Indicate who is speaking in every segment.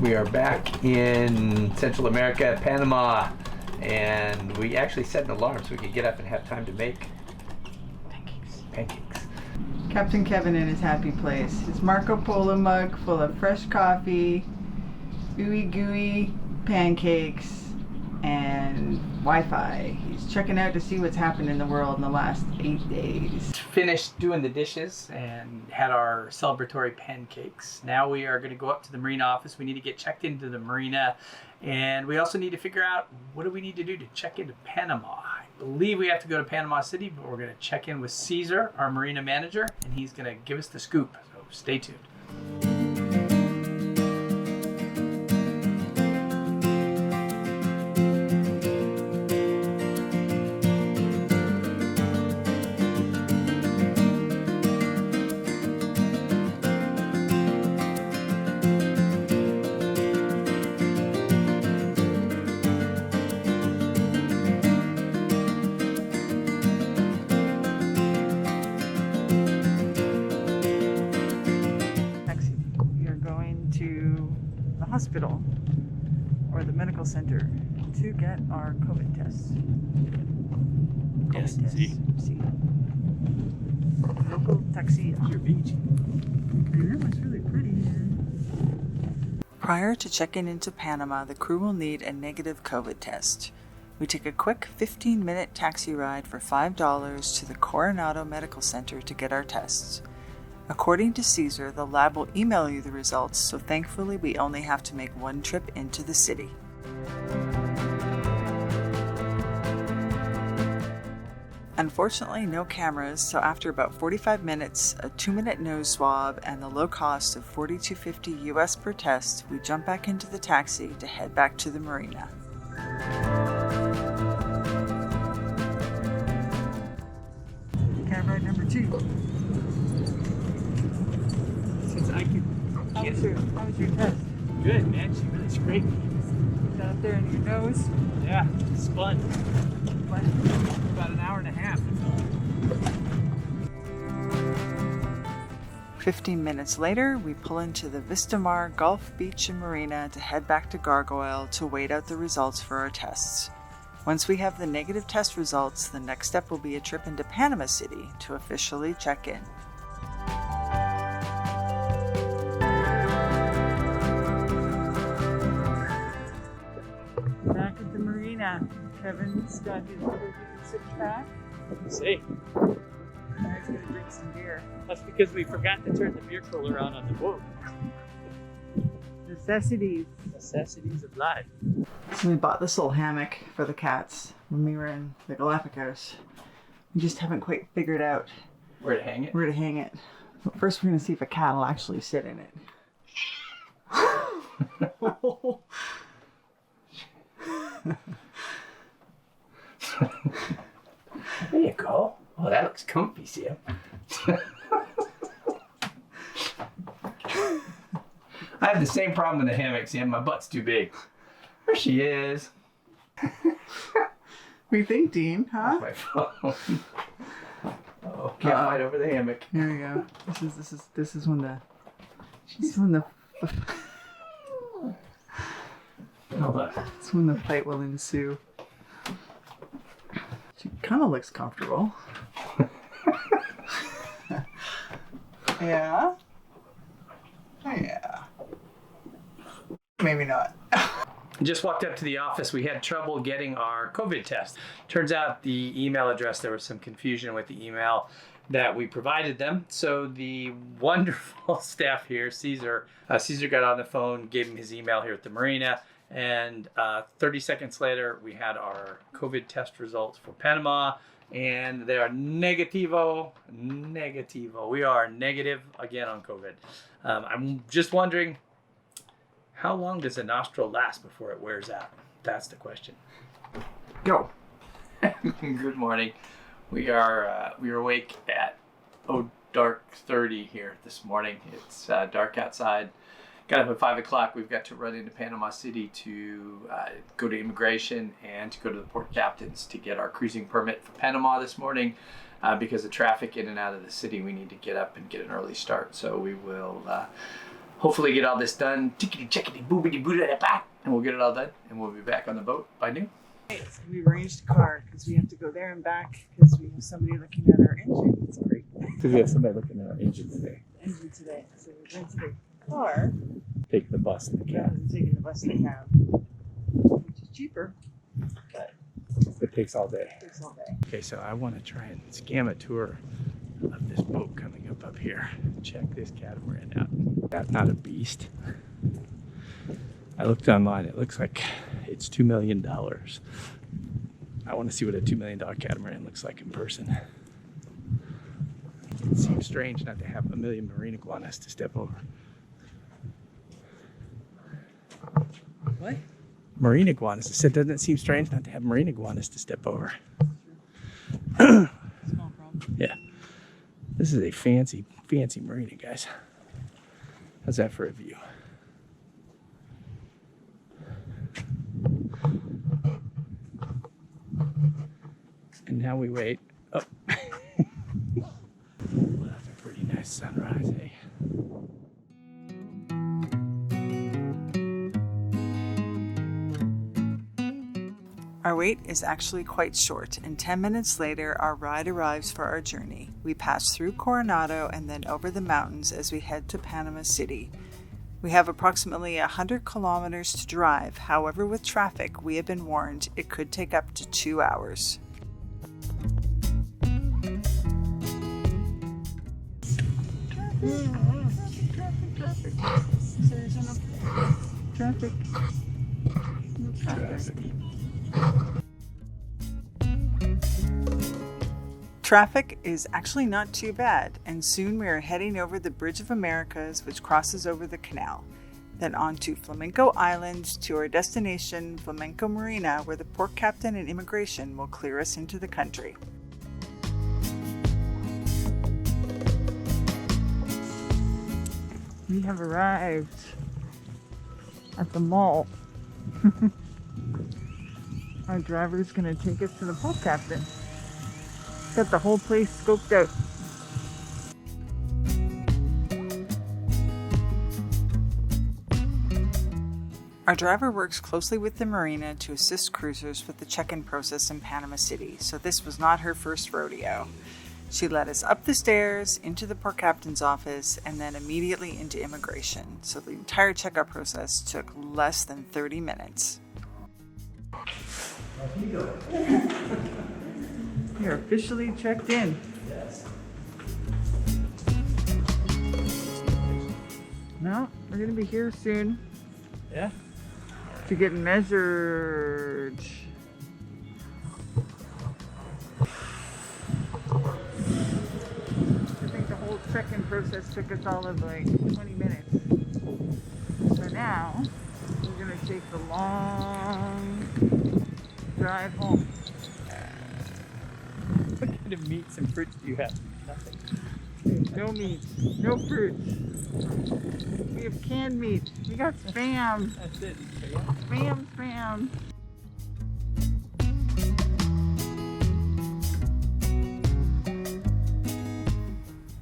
Speaker 1: We are back in Central America, Panama, and we actually set an alarm so we could get up and have time to make pancakes.
Speaker 2: Captain Kevin in his happy place. His Marco Polo mug full of fresh coffee, ooey gooey pancakes, and Wi-Fi. He's checking out to see what's happened in the world in the last 8 days.
Speaker 3: Finished doing the dishes and had our celebratory pancakes. Now we are going to go up to the marina office. We need to get checked into the marina, and we also need to figure out what do we need to do to check into Panama. I believe we have to go to Panama City, but we're going to check in with Caesar, our marina manager, and he's going to give us the scoop. So stay tuned.
Speaker 2: Hospital or the medical center to get our COVID tests.
Speaker 3: Yes, see.
Speaker 2: Local taxi.
Speaker 3: Your beach.
Speaker 2: It's really pretty here. Prior to checking into Panama, the crew will need a negative COVID test. We take a quick 15-minute taxi ride for $5 to the Coronado Medical Center to get our tests. According to Caesar, the lab will email you the results, so thankfully we only have to make one trip into the city. Unfortunately, no cameras, so after about 45 minutes, a 2-minute nose swab, and the low cost of $42.50 US per test, we jump back into the taxi to head back to the marina. Camera number 2. How was your test?
Speaker 3: Good, man. She really scraped me.
Speaker 2: Is that up there in your nose?
Speaker 3: Yeah, spun. About an hour and a half.
Speaker 2: 15 minutes later, we pull into the Vista Mar Golf Beach and Marina to head back to Gargoyle to wait out the results for our tests. Once we have the negative test results, the next step will be a trip into Panama City to officially check in. Back at the marina, Kevin's got his COVID 6-pack.
Speaker 3: See,
Speaker 2: Now he's going to drink some beer.
Speaker 3: that's because we forgot to turn the beer cooler on the boat.
Speaker 2: Necessities.
Speaker 3: Necessities of life.
Speaker 2: So we bought this little hammock for the cats when we were in the Galapagos. We just haven't quite figured out
Speaker 3: Where to hang it?
Speaker 2: where to hang it. But first we're going to see if a cat will actually sit in it.
Speaker 1: There you go. Oh, that looks comfy, Sam. I have the same problem with the hammock, Sam. My butt's too big. There she is.
Speaker 2: We think, Dean, huh?
Speaker 1: My phone. Oh, can't fight over the hammock.
Speaker 2: Here we go. This is when the it's when the fight will ensue. She kind of looks comfortable. Yeah. Yeah. Maybe not.
Speaker 3: Just walked up to the office. We had trouble getting our COVID test. Turns out the email address, there was some confusion with the email that we provided them. So the wonderful staff here, Caesar got on the phone, gave him his email here at the marina, and 30 seconds later, we had our COVID test results for Panama, and they are negativo. We are negative again on COVID. I'm just wondering, how long does a nostril last before it wears out? That's the question.
Speaker 2: Go.
Speaker 1: Good morning. We are awake at dark 30 here this morning. It's dark outside. Got up at 5 o'clock. We've got to run into Panama City to go to immigration and to go to the port captains to get our cruising permit for Panama this morning. Because of traffic in and out of the city, we need to get up and get an early start. So we will hopefully get all this done. Tickety checkety boobity boodada back, and we'll get it all done, and we'll be back on the boat by noon.
Speaker 2: We arranged a car because we have to go there and back because we have somebody looking at our engine. It's great.
Speaker 3: Because we have somebody looking at our engine today.
Speaker 2: Engine today. So we rented a car
Speaker 3: Take the bus and the
Speaker 2: rather
Speaker 3: cab.
Speaker 2: than taking the bus and the cab, which is cheaper, but
Speaker 3: It takes all day.
Speaker 2: it takes all day.
Speaker 3: Okay, so I want to try and scam a tour of this boat coming up here. Check this catamaran out. That's not a beast. I looked online. It looks like it's $2 million. I want to see what a $2 million catamaran looks like in person. It seems strange not to have a million marine iguanas to step over.
Speaker 2: What?
Speaker 3: Marine iguanas. I said, doesn't it seem strange not to have marine iguanas to step over?
Speaker 2: Small problem.
Speaker 3: Yeah. This is a fancy, fancy marina, guys. How's that for a view? And now we wait. Oh. Well, that's a pretty nice sunrise, eh?
Speaker 2: Our wait is actually quite short, and 10 minutes later, our ride arrives for our journey. We pass through Coronado and then over the mountains as we head to Panama City. We have approximately 100 kilometers to drive. However, with traffic, we have been warned it could take up to 2 hours. Traffic. Traffic is actually not too bad, and soon we are heading over the Bridge of Americas, which crosses over the canal. Then on to Flamenco Island to our destination, Flamenco Marina, where the port captain and immigration will clear us into the country. We have arrived at the mall. Our driver's gonna take us to the port captain. Got the whole place scoped out. Our driver works closely with the marina to assist cruisers with the check-in process in Panama City, so this was not her first rodeo. She led us up the stairs, into the port captain's office, and then immediately into immigration, so the entire checkout process took less than 30 minutes. You're officially checked in.
Speaker 3: Yes.
Speaker 2: No, we're gonna be here soon
Speaker 3: Yeah?
Speaker 2: to get measured. I think the whole check-in process took us all of like 20 minutes. So now we're gonna take the long drive home.
Speaker 3: What kind of meats and fruits do you have? Nothing.
Speaker 2: No meat, no fruit. We have canned meat. We got spam.
Speaker 3: That's it.
Speaker 2: Spam.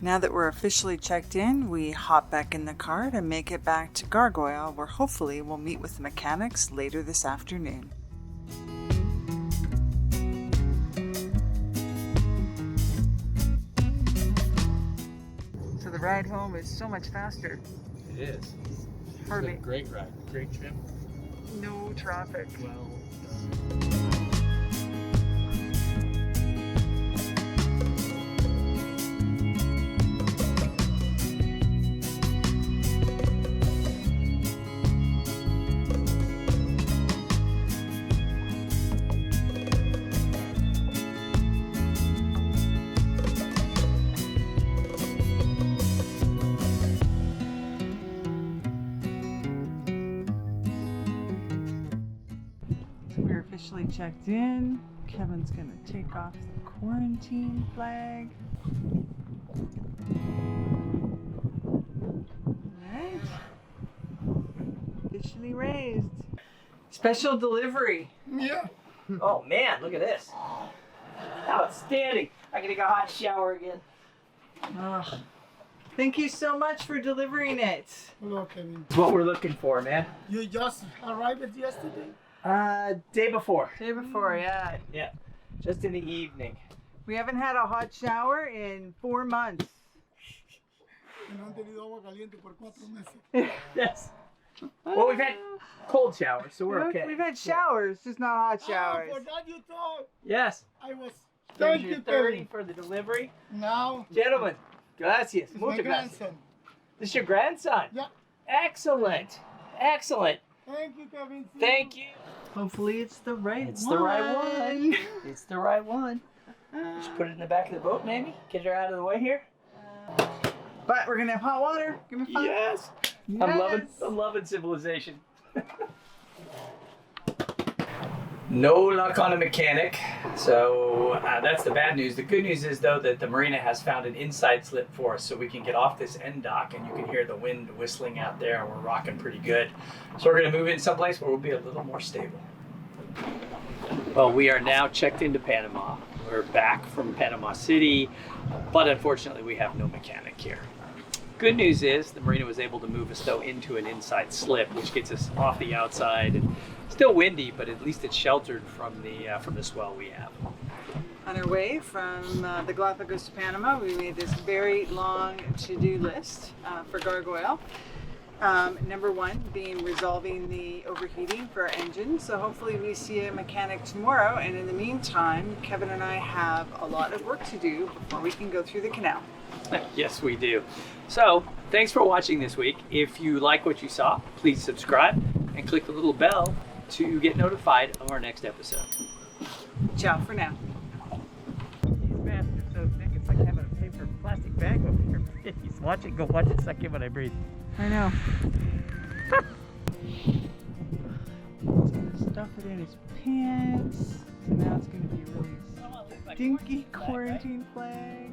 Speaker 2: Now that we're officially checked in, we hop back in the car to make it back to Gargoyle, where hopefully we'll meet with the mechanics later this afternoon. So the ride home is so much faster.
Speaker 3: It is.
Speaker 2: Hardly.
Speaker 3: It's a great ride. Great trip.
Speaker 2: No traffic.
Speaker 3: Well,
Speaker 2: We're officially checked in. Kevin's gonna take off the quarantine flag. Alright. Officially raised. Special delivery.
Speaker 1: Yeah.
Speaker 4: Oh man, look at this. Outstanding. I gotta go hot shower again.
Speaker 2: Ugh. Thank you so much for delivering it.
Speaker 5: Hello, Kevin.
Speaker 3: It's what we're looking for, man.
Speaker 5: You just arrived yesterday?
Speaker 3: Day before.
Speaker 2: Day before, yeah.
Speaker 3: Yeah, just in the evening.
Speaker 2: We haven't had a hot shower in 4 months.
Speaker 5: Y no han tenido agua caliente por 4 meses.
Speaker 3: Yes. Well, we've had cold showers, so we're okay.
Speaker 2: We've had showers, just not hot showers.
Speaker 5: For that you thought.
Speaker 3: Yes.
Speaker 5: I was.
Speaker 3: There's
Speaker 5: Thank
Speaker 3: your
Speaker 5: you,
Speaker 3: 30
Speaker 5: Kevin.
Speaker 3: for the delivery.
Speaker 5: Now,
Speaker 3: Gentlemen, gracias.
Speaker 5: it's my
Speaker 3: Muchas gracias.
Speaker 5: grandson.
Speaker 3: This is your grandson?
Speaker 5: Yeah.
Speaker 3: Excellent. Excellent.
Speaker 5: Thank you, Kevin.
Speaker 3: Thank you.
Speaker 2: Hopefully it's the right
Speaker 3: It's
Speaker 2: one.
Speaker 3: the right one. It's the right one. Just put it in the back of the boat, maybe. Get her out of the way here.
Speaker 2: But we're gonna have hot water. Give me 5.
Speaker 3: Yes.
Speaker 2: Yes.
Speaker 3: I'm loving civilization. No luck on a mechanic, so that's the bad news. The good news is though that the marina has found an inside slip for us, so we can get off this end dock, and you can hear the wind whistling out there, and we're rocking pretty good. So we're gonna move in someplace where we'll be a little more stable. Well, we are now checked into Panama. We're back from Panama City, but unfortunately we have no mechanic here. Good news is the marina was able to move us though into an inside slip, which gets us off the outside. And still windy, but at least it's sheltered from the swell we have.
Speaker 2: On our way from the Galapagos to Panama, we made this very long to-do list for Gargoyle. Number 1 being resolving the overheating for our engine. So hopefully we see a mechanic tomorrow. And in the meantime, Kevin and I have a lot of work to do before we can go through the canal.
Speaker 3: Yes, we do. So, thanks for watching this week. If you like what you saw, please subscribe and click the little bell to get notified of our next episode.
Speaker 2: Ciao for now.
Speaker 4: These masks are so thick, it's like having a paper plastic bag over here. He's watching, go watch it suck in when I breathe.
Speaker 2: I know. He's gonna stuff it in his pants. So now it's gonna be a really stinky quarantine flag.